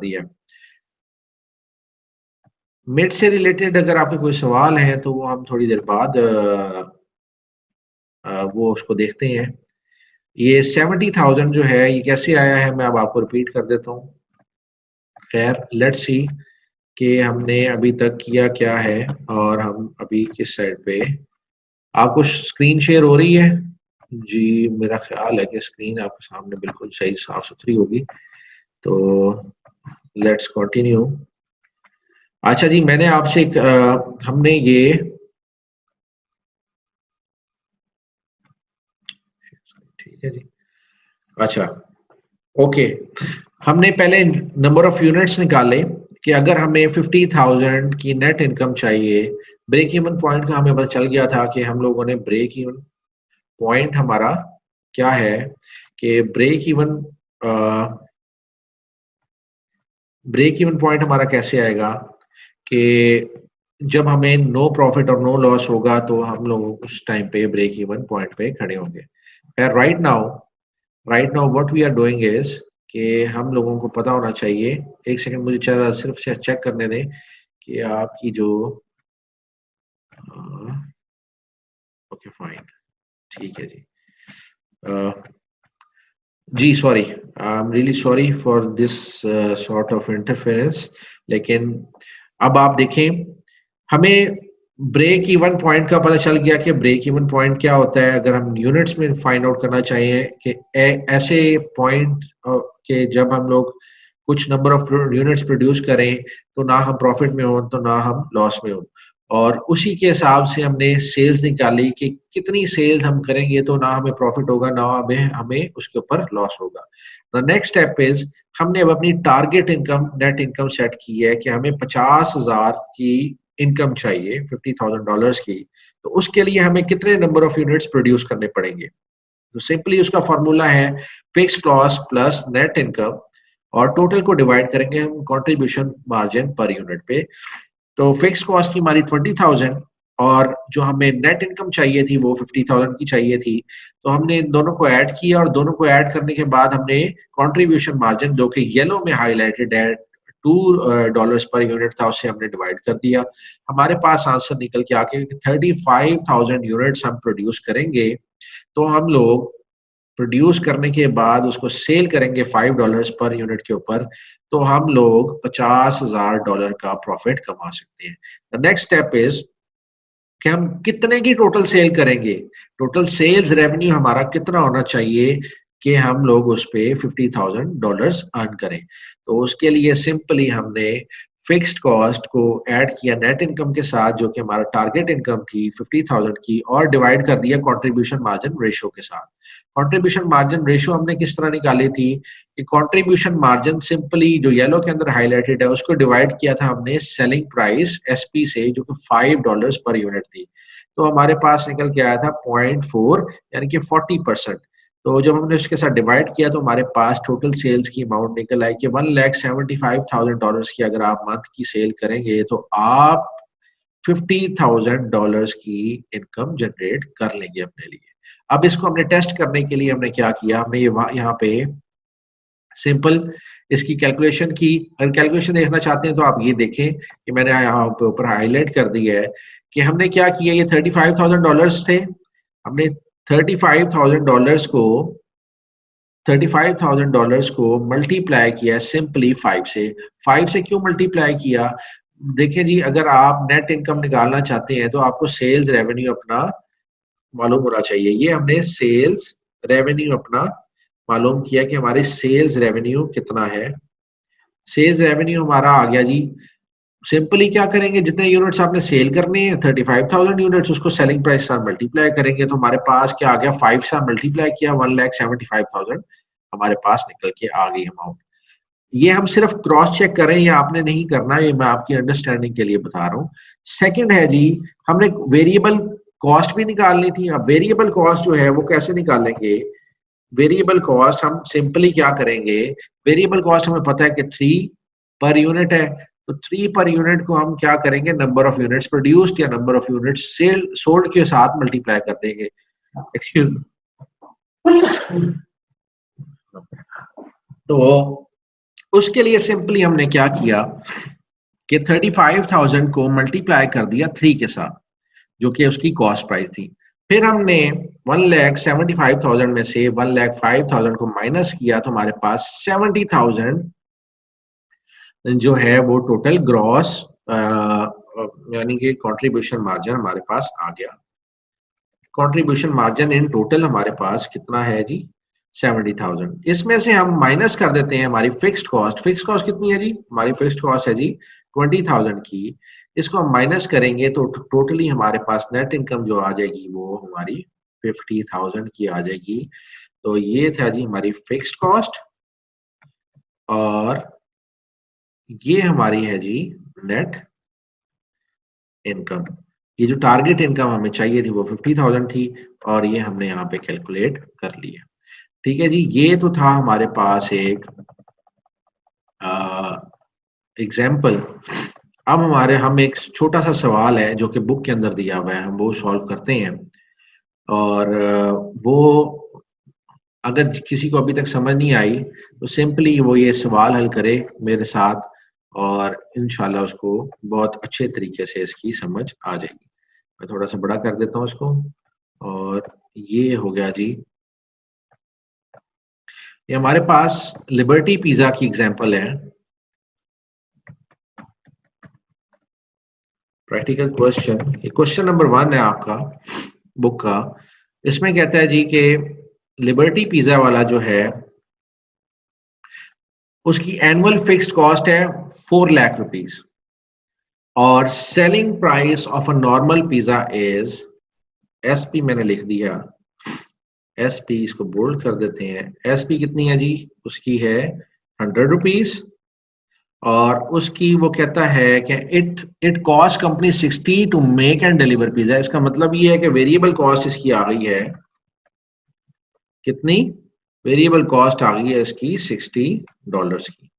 दिया है। मिड से रिलेटेड अगर आपके कोई सवाल है तो वो हम थोड़ी देर बाद वो उसको देखते हैं। ये 70,000 जो है ये कैसे आया है मैं अब आपको रिपीट कर देता हूँ। खैर लेट्स सी कि हमने अभी तक किया क्या है और हम अभी किस साइड पे। आपको स्क्रीन शेयर हो रही है? जी मेरा ख्याल है कि स्क्रीन आपके सामने बिल्कुल सही साफ सुथरी होगी। तो लेट्स कंटिन्यू। अच्छा जी मैंने आपसे एक हमने ये ठीक है जी। अच्छा ओके हमने पहले नंबर ऑफ यूनिट्स निकाले कि अगर हमें 50,000 की नेट इनकम चाहिए। ब्रेक इवन पॉइंट का हमें पता चल गया था कि हम लोगों ने ब्रेक इवन पॉइंट हमारा क्या है कि ब्रेक इवन पॉइंट हमारा कैसे आएगा कि जब हमें नो प्रॉफिट और नो लॉस होगा तो हम लोग उस टाइम पे ब्रेक इवन पॉइंट पे खड़े होंगे। Right now what we are doing is कि हम लोगों को पता होना चाहिए। एक सेकंड मुझे सिर्फ से चेक करने दें कि आपकी जो ओके फाइन ठीक है जी। जी sorry I am really sorry for this sort of interference. लेकिन अब आप देखें हमें ब्रेक इवन पॉइंट का पता चल गया कि ब्रेक इवन पॉइंट क्या होता है। अगर हम यूनिट्स में फाइंड आउट करना चाहिए कि ऐसे पॉइंट के जब हम लोग कुछ नंबर ऑफ यूनिट्स प्रोड्यूस करें तो ना हम प्रॉफिट में हो तो ना हम लॉस में हो। और उसी के हिसाब से हमने सेल्स निकाली कि कितनी सेल्स हम करेंगे तो ना हमें प्रॉफिट होगा ना हमें हमें उसके ऊपर लॉस होगा। द नेक्स्ट स्टेप इज हमने अब अपनी target income net income set की है कि हमें 50,000 की इनकम चाहिए $50,000 की। तो उसके लिए हमें कितने नंबर ऑफ यूनिट्स प्रोड्यूस करने पड़ेंगे। तो सिंपली उसका फॉर्मूला है fixed cost plus net income और टोटल को डिवाइड करेंगे हम कंट्रीब्यूशन मार्जिन पर यूनिट पे। तो फिक्स कॉस्ट की हमारी 20,000 और जो हमें नेट इनकम चाहिए थी वो 50,000 की चाहिए थी। तो हमने इन दोनों को ऐड किया और दोनों को ऐड करने के बाद हमने कंट्रीब्यूशन मार्जिन जो कि येलो में हाईलाइटेड है $2 पर यूनिट था उसे हमने डिवाइड कर दिया। हमारे पास आंसर निकल के आके 35,000 यूनिट्स हम प्रोड्यूस करेंगे। तो हम लोग प्रोड्यूस करने के बाद उसको सेल करेंगे $5 पर यूनिट के ऊपर तो हम लोग $50,000 का प्रॉफिट कमा सकते हैं। द नेक्स्ट स्टेप इज कि हम कितने की टोटल सेल करेंगे। टोटल सेल्स रेवेन्यू हमारा कितना होना चाहिए कि हम लोग उस पे $50,000 अर्न करें। तो उसके लिए सिंपली हमने फिक्स्ड कॉस्ट को ऐड किया नेट इनकम के साथ जो कि हमारा टारगेट इनकम थी 50,000 की और डिवाइड कर दिया कंट्रीब्यूशन मार्जिन रेशियो के साथ। कंट्रीब्यूशन मार्जिन रेशियो हमने किस तरह निकाली थी कि कंट्रीब्यूशन मार्जिन सिंपली जो येलो के अंदर हाईलाइटेड है उसको डिवाइड किया था हमने सेलिंग प्राइस एसपी से जो कि $5 पर यूनिट थी। तो हमारे पास निकल के आया था 0.4 यानी कि 40%। तो जब हमने उसके साथ डिवाइड किया तो हमारे पास टोटल सेल्स की अमाउंट निकल आई कि $1,75,000 की अगर आप मंथ की सेल करेंगे तो आप $50,000 की इनकम जनरेट कर लेंगे अपने लिए। अब इसको हमने टेस्ट करने के लिए हमने क्या किया हमने ये यहाँ पे सिंपल इसकी कैलकुलेशन की। अगर कैलकुलेशन देखना चाहते हैं तो आप ये देखें कि मैंने यहाँ पे ऊपर हाईलाइट कर दिया है कि हमने क्या किया। ये $35,000 थे। हमने $35,000 को मल्टीप्लाई किया सिंपली 5 से। 5 से क्यों मल्टीप्लाई किया? देखिए जी अगर आप नेट इनकम निकालना चाहते हैं तो आपको सेल्स रेवेन्यू अपना मालूम होना चाहिए। ये हमने सेल्स रेवेन्यू अपना मालूम किया कि हमारी सेल्स रेवेन्यू कितना है। सेल्स रेवेन्यू हमारा आ गया जी। सिंपली क्या करेंगे जितने यूनिट्स आपने सेल करने हैं 35,000 यूनिट्स उसको सेलिंग प्राइस से मल्टीप्लाई करेंगे तो हमारे पास क्या आ गया 5 से मल्टीप्लाई किया 1,75,000 हमारे पास निकल के आ गई अमाउंट। ये हम सिर्फ क्रॉस चेक करें या आपने नहीं करना ये मैं आपकी अंडरस्टैंडिंग के लिए बता रहा हूँ। सेकंड है जी हमने वेरिएबल कॉस्ट भी निकालनी थी। अब वेरिएबल कॉस्ट जो है वो कैसे निकालेंगे। वेरिएबल कॉस्ट हम सिंपली क्या करेंगे वेरिएबल कॉस्ट हमें पता है कि 3 पर यूनिट है। तो 3 पर यूनिट को हम क्या करेंगे नंबर ऑफ यूनिट्स प्रोड्यूस्ड या number of units sale sold के साथ मल्टीप्लाई कर देंगे। एक्सक्यूज तो उसके लिए सिंपली हमने क्या किया कि 35,000 को मल्टीप्लाई कर दिया 3 के साथ, जो कि उसकी कॉस्ट प्राइस थी। फिर हमने 1,75,000 में से 1,05,000 को माइनस किया, तो हमारे पास 70,000 जो है वो टोटल ग्रॉस यानी कि कंट्रीब्यूशन मार्जिन हमारे पास आ गया। कंट्रीब्यूशन मार्जिन इन टोटल हमारे पास कितना है जी? 70,000। इसमें से हम माइनस कर देते हैं हमारी फिक्स्ड कॉस्ट। फिक्स्ड कॉस्ट कितनी है जी? हमारी फिक्स्ड कॉस्ट है जी 20,000 की। इसको हम माइनस करेंगे तो टोटली हमारे पास नेट इनकम जो आ जाएगी वो हमारी 50,000 की आ जाएगी। तो ये था जी हमारी फिक्स्ड कॉस्ट, और ये हमारी है जी नेट इनकम। ये जो टारगेट इनकम हमें चाहिए थी वो 50,000 थी, और ये हमने यहाँ पे कैलकुलेट कर लिया। ठीक है जी, ये तो था हमारे पास एक एग्जाम्पल। अब हम एक छोटा सा सवाल है जो कि बुक के अंदर दिया हुआ है, हम वो सॉल्व करते हैं। और वो अगर किसी को अभी तक समझ नहीं आई तो सिंपली वो ये सवाल हल करे मेरे साथ, और इंशाल्लाह उसको बहुत अच्छे तरीके से इसकी समझ आ जाएगी। मैं थोड़ा सा बड़ा कर देता हूँ इसको, और ये हो गया जी। ये हमारे पास लिबर्टी पिज्जा की एग्जांपल है। प्रैक्टिकल क्वेश्चन, ये क्वेश्चन नंबर 1 है आपका बुक का। इसमें कहता है जी कि लिबर्टी पिज्जा वाला जो है उसकी एनुअल फिक्स्ड कॉस्ट है 4 लाख रुपीस, और selling price of a normal pizza is, SP मैंने लिख दिया, एसपी इसको बोल्ड कर देते हैं। एसपी कितनी है जी? उसकी है 100 रुपीज, और उसकी वो कहता है कि it it cost company 60 to make and deliver pizza. इसका मतलब ये है कि वेरिएबल कॉस्ट इसकी आ गई है कितनी? वेरिएबल कॉस्ट आ गई है इसकी $60 की।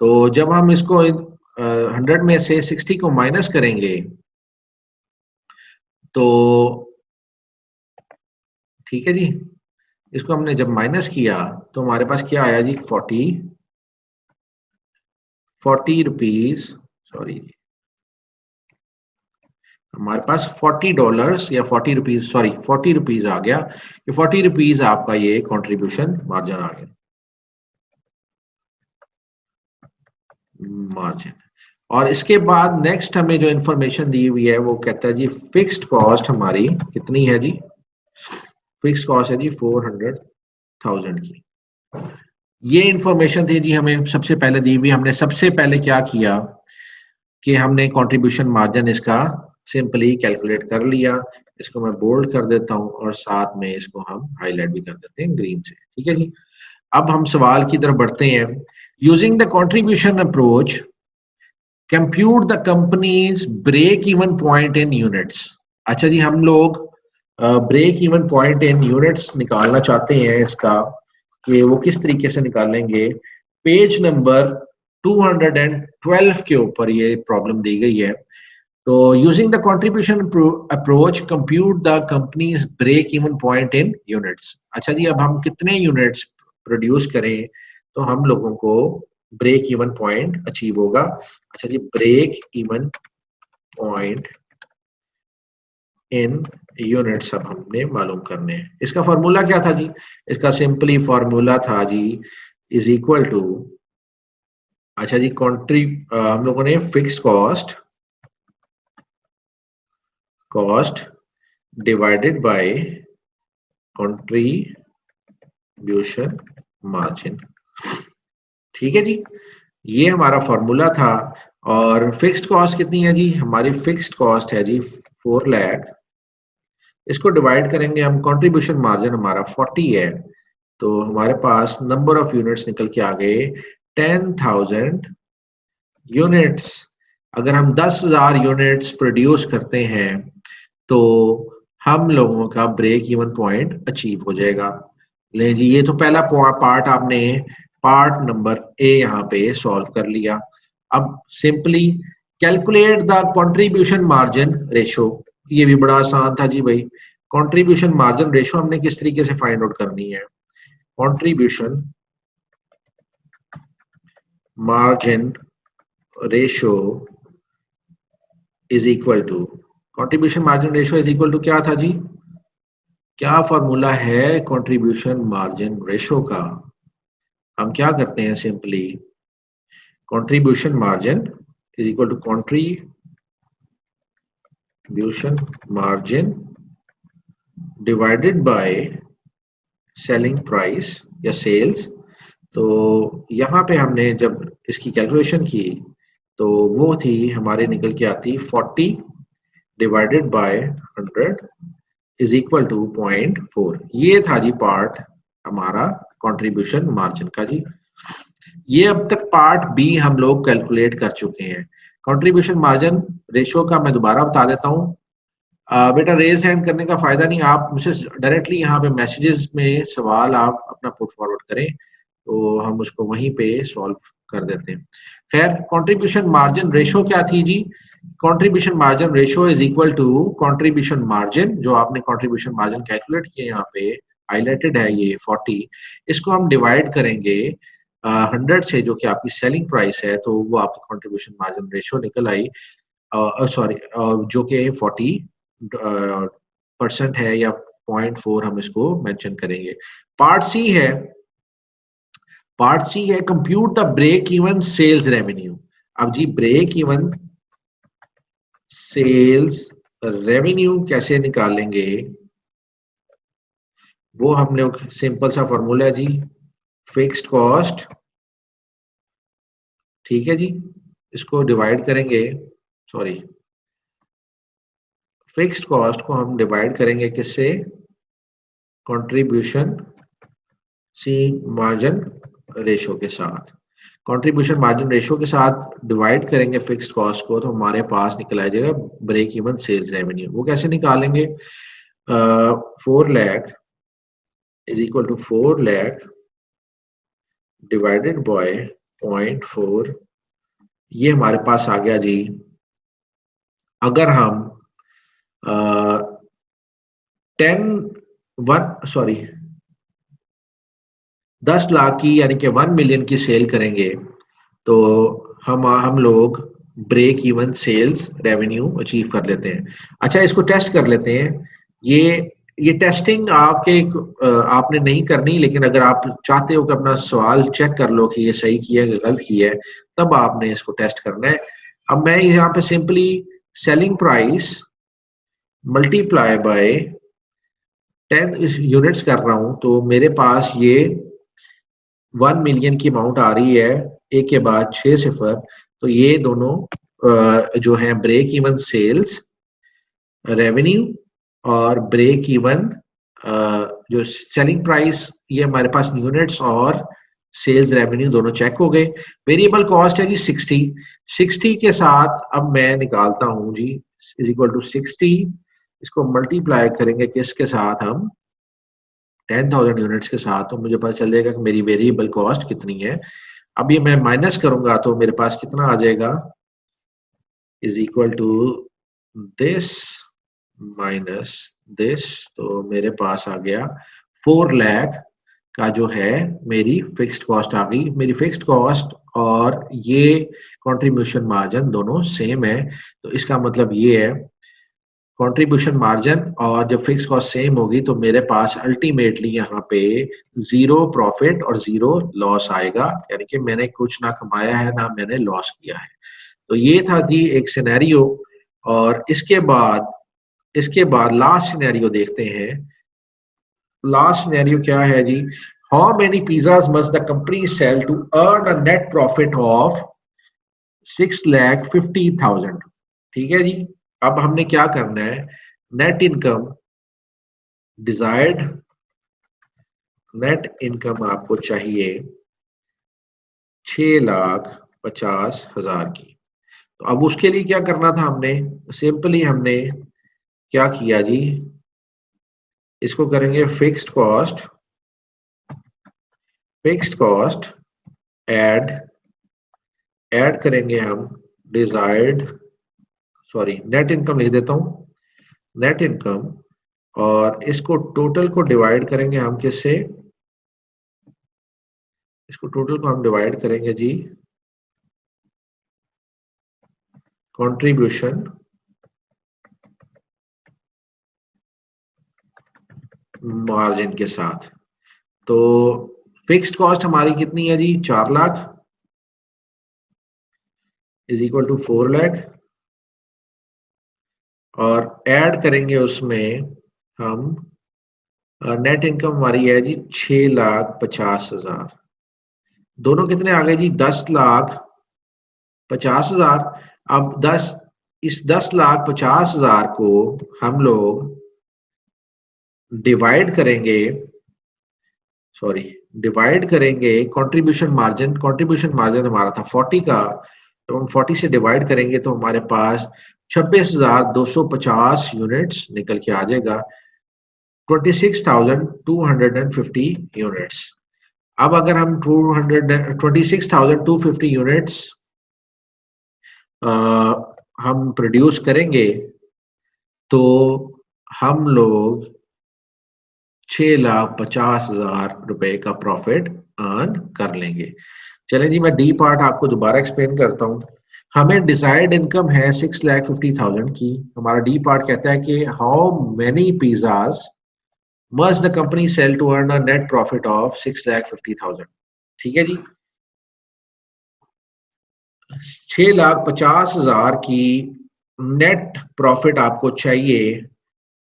तो जब हम इसको 100 में से 60 को माइनस करेंगे तो ठीक है जी, इसको हमने जब माइनस किया तो हमारे पास क्या आया जी? 40 रुपीज, सॉरी, हमारे पास $40 या 40 रुपीज, सॉरी 40 रुपीज आ गया। ये 40 रुपीज आपका ये कंट्रीब्यूशन मार्जिन आ गया, मार्जिन। और इसके बाद नेक्स्ट हमें जो इंफॉर्मेशन दी हुई है वो कहता है जी फिक्स्ड कॉस्ट हमारी कितनी है जी? फिक्स्ड कॉस्ट है जी 400,000 की। ये इंफॉर्मेशन थी जी हमें सबसे पहले दी हुई। हमने सबसे पहले क्या किया कि हमने कंट्रीब्यूशन मार्जिन इसका सिंपली कैलकुलेट कर लिया। इसको मैं बोल्ड कर देता हूं, और साथ में इसको हम हाईलाइट भी कर देते हैं ग्रीन से। ठीक है जी, अब हम सवाल की तरफ बढ़ते हैं। Using the contribution approach compute the company's break even point in units. अच्छा जी, हम लोग break even point in units निकालना चाहते हैं इसका, कि वो किस तरीके से निकालेंगे। पेज नंबर 212 के ऊपर ये प्रॉब्लम दी गई है। तो using the contribution approach compute the company's break even point in units. अच्छा जी, अब हम कितने यूनिट्स प्रोड्यूस करें तो हम लोगों को ब्रेक इवन पॉइंट अचीव होगा। अच्छा जी, break even point in units अब हमने मालूम करने हैं। इसका फॉर्मूला क्या था जी? इसका सिंपली फॉर्मूला था जी इज इक्वल टू, अच्छा जी, हम लोगों ने fixed cost divided by contribution margin. ठीक है जी, ये हमारा फॉर्मूला था। और फिक्स्ड कॉस्ट कितनी है जी? हमारी फिक्स्ड कॉस्ट है जी 4 लाख। इसको डिवाइड करेंगे हम, कंट्रीब्यूशन मार्जिन हमारा 40 है, तो हमारे पास नंबर ऑफ यूनिट्स निकल के आ गए 10,000 यूनिट्स। अगर हम 10,000 यूनिट्स प्रोड्यूस करते हैं तो हम लोगों का ब्रेक इवन पॉइंट अचीव हो जाएगा। ले जी, ये तो पहला पार्ट आपने पार्ट नंबर ए यहाँ पे सॉल्व कर लिया। अब simply calculate the contribution margin ratio. ये भी बड़ा आसान था जी भाई। कंट्रीब्यूशन मार्जिन रेशो हमने किस तरीके से फाइंड आउट करनी है? Contribution margin ratio is equal to, contribution margin ratio is equal to क्या था जी, क्या फॉर्मूला है कंट्रीब्यूशन मार्जिन रेशो का? हम क्या करते हैं, simply contribution margin is equal to contribution margin divided by selling price या सेल्स। तो यहाँ पे हमने जब इसकी कैलकुलेशन की तो वो थी हमारे निकल के आती 40 divided by 100 is equal to 0.4। ये था जी पार्ट हमारा कंट्रीब्यूशन मार्जिन का जी। ये अब तक पार्ट बी हम लोग कैलकुलेट कर चुके हैं। कंट्रीब्यूशन मार्जिन रेशियो का मैं दोबारा बता देता हूँ। बेटा रेज हैंड करने का फायदा नहीं, आप मुझे डायरेक्टली यहाँ पे मैसेजेस में सवाल आप अपना पुट फॉरवर्ड करें तो हम उसको वहीं पे सॉल्व कर देते हैं। खैर, कंट्रीब्यूशन मार्जिन रेशियो क्या थी जी? Contribution margin ratio is equal to contribution margin, जो आपने कंट्रीब्यूशन मार्जिन कैलकुलेट किया यहाँ पे हाईलाइटेड है ये 40, इसको हम डिवाइड करेंगे 100 से, जो कि आपकी सेलिंग प्राइस है, तो वो आपकी कंट्रीब्यूशन मार्जिन रेशियो निकल आई। सॉरी, जो कि 40% है या 0.4 हम इसको मेंशन करेंगे। पार्ट सी है compute the break even sales revenue. अब जी ब्रेक इवन सेल्स रेवेन्यू कैसे निकालेंगे, वो हमने सिंपल सा फॉर्मूला है जी, फिक्स्ड कॉस्ट, ठीक है जी, इसको डिवाइड करेंगे, सॉरी, फिक्स्ड कॉस्ट को हम डिवाइड करेंगे किससे, कंट्रीब्यूशन सी मार्जिन रेशो के साथ। कंट्रीब्यूशन मार्जिन रेशो के साथ डिवाइड करेंगे फिक्स्ड कॉस्ट को, तो हमारे पास निकल आ जाएगा ब्रेक इवन सेल्स रेवेन्यू। वो कैसे निकालेंगे, 4 lakh is equal to 4 lakh divided by 0.4, ये हमारे पास आ गया जी। अगर हम 10 लाख की यानी कि 1 मिलियन की सेल करेंगे तो हम लोग break even sales revenue achieve कर लेते हैं। अच्छा, इसको टेस्ट कर लेते हैं। ये टेस्टिंग आपने नहीं करनी, लेकिन अगर आप चाहते हो कि अपना सवाल चेक कर लो कि ये सही किया है गलत किया है, तब आपने इसको टेस्ट करना है। अब मैं यहाँ पे simply selling price multiply by 10 units कर रहा हूं, तो मेरे पास ये 1 मिलियन की अमाउंट आ रही है, एक के बाद 6 सिफर, तो ये दोनों जो है ब्रेक इवन सेल्स रेवेन्यू और ब्रेक इवन जो सेलिंग प्राइस, ये हमारे पास यूनिट्स और सेल्स रेवेन्यू दोनों चेक हो गए। वेरिएबल कॉस्ट है जी 60 के साथ अब मैं निकालता हूं जी, इज इक्वल टू 60, इसको मल्टीप्लाई करेंगे किसके साथ, हम 10,000 यूनिट्स के साथ, तो मुझे पता चल जाएगा कि मेरी वेरिएबल कॉस्ट कितनी है। अब ये मैं माइनस करूंगा तो मेरे पास कितना आ जाएगा, is equal to this minus this, तो मेरे पास आ गया 4 लाख का जो है मेरी फिक्स्ड कॉस्ट आ गई। मेरी फिक्स्ड कॉस्ट और ये कंट्रीब्यूशन मार्जिन दोनों सेम है, तो इसका मतलब ये है कंट्रीब्यूशन मार्जिन और जब फिक्स कॉस्ट सेम होगी तो मेरे पास अल्टीमेटली यहाँ पे 0 प्रॉफिट और 0 लॉस आएगा, यानी कि मैंने कुछ ना कमाया है ना मैंने लॉस किया है। तो ये था जी एक सिनेरियो। और इसके बाद लास्ट सिनेरियो देखते हैं। लास्ट सिनेरियो क्या है जी, how many pizzas must the company sell to earn a net profit of 6,50,000। ठीक है जी, अब हमने क्या करना है, net income desired net income आपको चाहिए 6,50,000 की। तो अब उसके लिए क्या करना था, हमने सिंपली हमने क्या किया जी, इसको करेंगे फिक्स्ड कॉस्ट ऐड करेंगे हम डिजायर्ड, सॉरी नेट इनकम लिख देता हूं, नेट इनकम, और इसको टोटल को डिवाइड करेंगे हम किससे, इसको टोटल को हम डिवाइड करेंगे जी कंट्रीब्यूशन मार्जिन के साथ। तो फिक्स्ड कॉस्ट हमारी कितनी है जी, 4 lakh is equal to 4 lakh, और ऐड करेंगे उसमें हम नेट इनकम हमारी है जी 6,50,000। दोनों कितने आ गए जी, 10,50,000। अब 10,50,000 को हम लोग डिवाइड करेंगे, सॉरी डिवाइड करेंगे कंट्रीब्यूशन मार्जिन हमारा था 40 का, तो हम 40 से डिवाइड करेंगे तो हमारे पास 26,250 यूनिट्स निकल के आ जाएगा, 26,250 यूनिट्स। अब अगर हम 26,250 यूनिट्स हम प्रोड्यूस करेंगे तो हम लोग 6,50,000 रुपए का प्रॉफिट अर्न कर लेंगे। चलें जी, मैं डी पार्ट आपको दोबारा एक्सप्लेन करता हूँ। हमें डिजायर्ड इनकम है 6,50,000 की। हमारा डी पार्ट कहता है कि how many pizzas must the company sell to earn a net profit of 6,50,000। ठीक है जी, 6,50,000 की नेट प्रॉफिट आपको चाहिए।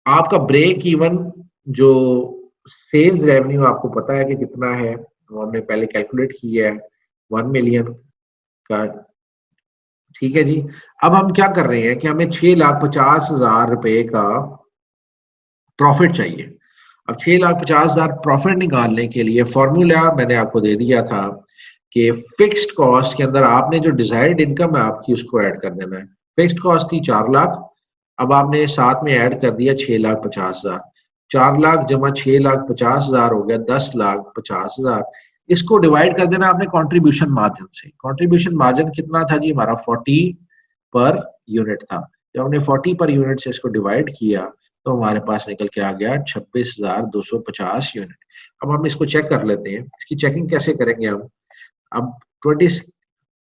आपका ब्रेक इवन जो सेल्स रेवेन्यू आपको पता है कि कितना है, वो हमने पहले कैलकुलेट किया है 1 मिलियन का। ठीक है जी, अब हम क्या कर रहे हैं कि हमें 6,50,000 रुपए का प्रॉफिट चाहिए। अब 6,50,000 प्रॉफिट निकालने के लिए फॉर्मूला मैंने आपको दे दिया था कि फिक्स्ड कॉस्ट के अंदर आपने जो डिजायर्ड इनकम है आपकी उसको ऐड कर देना है। फिक्स्ड कॉस्ट थी 4 लाख, अब आपने साथ में ऐड कर दिया 6,50,000। 4 लाख जमा 6,50,000 हो गया 10,50,000। इसको डिवाइड कर देना आपने कंट्रीब्यूशन मार्जिन से। कंट्रीब्यूशन मार्जिन कितना था जी हमारा, 40 पर यूनिट था। जब हमने 40 पर यूनिट से इसको डिवाइड किया तो हमारे पास निकल के आ गया 26,250 यूनिट। अब हम इसको चेक कर लेते हैं, इसकी चेकिंग कैसे करेंगे हम। अब 20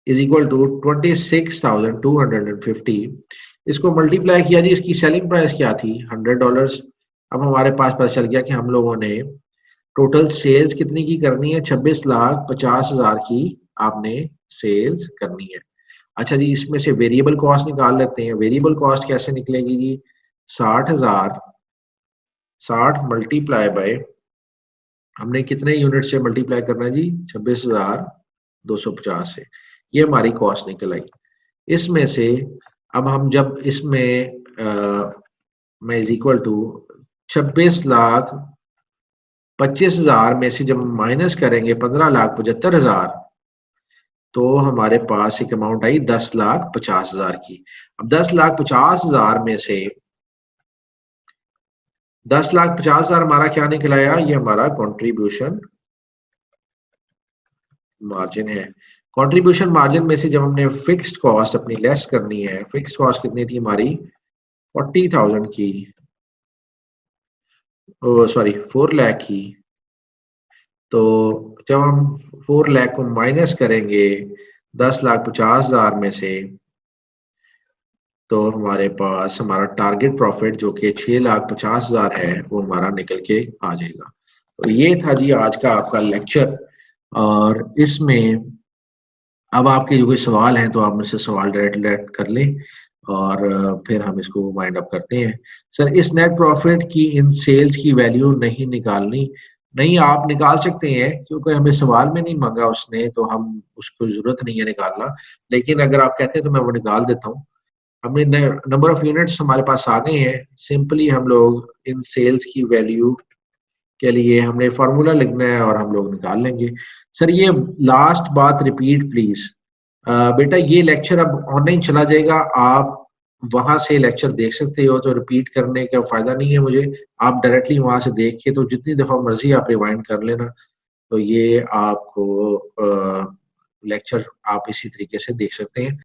इज इक्वल टू 26,250, इसको मल्टीप्लाई किया जी, इसकी सेलिंग प्राइस क्या थी, $100। अब हमारे पास पता चल गया कि हम लोगों ने टोटल सेल्स कितनी की करनी है, 26,50,000 की आपने सेल्स करनी है। अच्छा जी, इसमें से वेरिएबल कॉस्ट निकाल लेते हैं। वेरिएबल कॉस्ट कैसे निकलेगी जी, 60,000 60 मल्टीप्लाई बाय, हमने कितने यूनिट से मल्टीप्लाई करना है जी, 26,250 से, ये हमारी कॉस्ट निकल आई। इसमें से अब हम जब इसमें में इज इक्वल टू 26,25,000 में से जब हम माइनस करेंगे 15,75,000 तो हमारे पास एक अमाउंट आई 10,50,000 की। अब 10,50,000 में से 10,50,000 हमारा क्या निकल आया, ये हमारा कंट्रीब्यूशन मार्जिन है। कंट्रीब्यूशन मार्जिन में से जब हमने फिक्स्ड कॉस्ट अपनी लेस करनी है, फिक्स्ड कॉस्ट कितनी थी हमारी 40,000 की, सॉरी 4 लाख की। तो जब हम 4 लाख को माइनस करेंगे 10,50,000 में से तो हमारे पास हमारा टारगेट प्रॉफिट जो कि 6,50,000 है वो हमारा निकल के आ जाएगा। तो ये था जी आज का आपका लेक्चर, और इसमें अब आपके जो कोई सवाल हैं तो आप मुझसे सवाल डायरेक्ट कर लें और फिर हम इसको वाइंड अप करते हैं। सर इस नेट प्रॉफिट की इन सेल्स की वैल्यू नहीं निकालनी, नहीं आप निकाल सकते हैं क्योंकि हमें सवाल में नहीं मांगा उसने, तो हम उसको जरूरत नहीं है निकालना, लेकिन अगर आप कहते हैं तो मैं वो निकाल देता हूँ। हमने नंबर ऑफ यूनिट्स हमारे पास आ गए हैं, सिंपली हम लोग इन सेल्स की वैल्यू के लिए हमने फॉर्मूला लिखना है और हम लोग निकाल लेंगे। सर ये लास्ट बात रिपीट प्लीज, बेटा ये लेक्चर अब ऑनलाइन चला जाएगा, आप वहां से लेक्चर देख सकते हो, तो रिपीट करने का फायदा नहीं है मुझे, आप डायरेक्टली वहां से देख के तो जितनी दफा मर्जी आप रिवाइंड कर लेना। तो ये आपको लेक्चर आप इसी तरीके से देख सकते हैं।